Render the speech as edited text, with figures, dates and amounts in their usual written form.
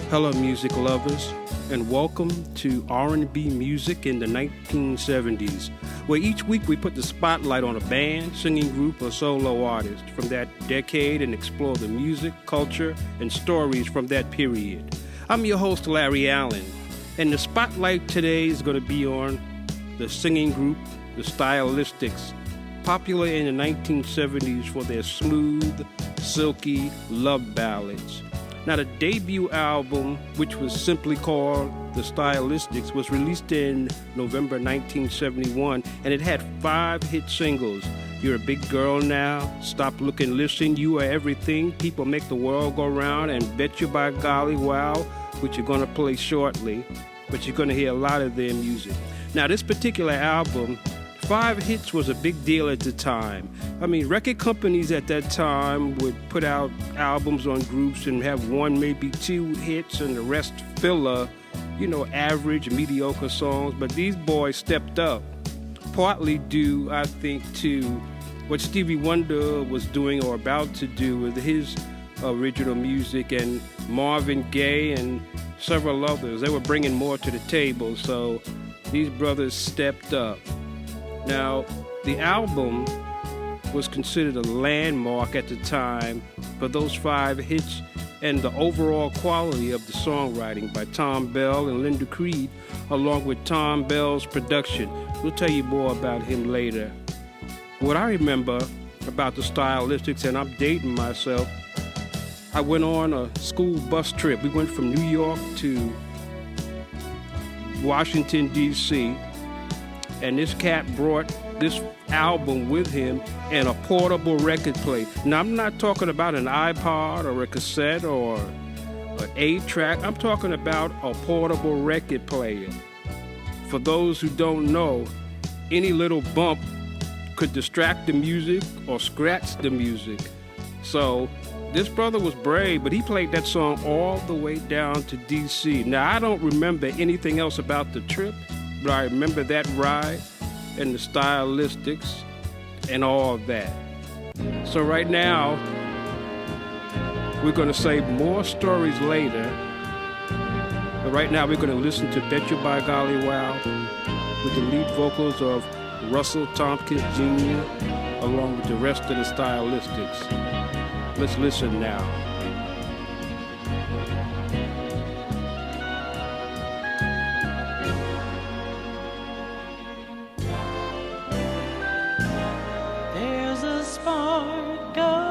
Hello, music lovers, and welcome to R&B music in the 1970s, where each week we put the spotlight on a band, singing group, or solo artist from that decade and explore the music, culture, and stories from that period. I'm your host, Larry Allen, and the spotlight today is going to be on the singing group, the Stylistics, popular in the 1970s for their smooth, silky love ballads. Now, the debut album, which was simply called The Stylistics, was released in November 1971, and it had 5 hit singles. You're a Big Girl Now, Stop Looking, Listen, You Are Everything, People Make the World Go Round, and Bet You By Golly Wow, which you're going to play shortly, but you're going to hear a lot of their music. Now, this particular album, 5 hits was a big deal at the time. I mean, record companies at that time would put out albums on groups and have 1, maybe 2 hits and the rest filler, average, mediocre songs. But these boys stepped up, partly due, I think, to what Stevie Wonder was doing or about to do with his original music, and Marvin Gaye and several others. They were bringing more to the table, so these brothers stepped up. Now, the album was considered a landmark at the time for those 5 hits and the overall quality of the songwriting by Tom Bell and Linda Creed, along with Tom Bell's production. We'll tell you more about him later. What I remember about the Stylistics, and I'm dating myself, I went on a school bus trip. We went from New York to Washington, D.C., and this cat brought this album with him and a portable record player. Now, I'm not talking about an iPod or a cassette or an 8-track. I'm talking about a portable record player. For those who don't know, any little bump could distract the music or scratch the music. So this brother was brave, but he played that song all the way down to D.C. Now, I don't remember anything else about the trip, but I remember that ride and the Stylistics and all of that. So right now, we're going to save more stories later. But right now, we're going to listen to Bet You By Golly Wow with the lead vocals of Russell Tompkins Jr. along with the rest of the Stylistics. Let's listen now. There's a spark of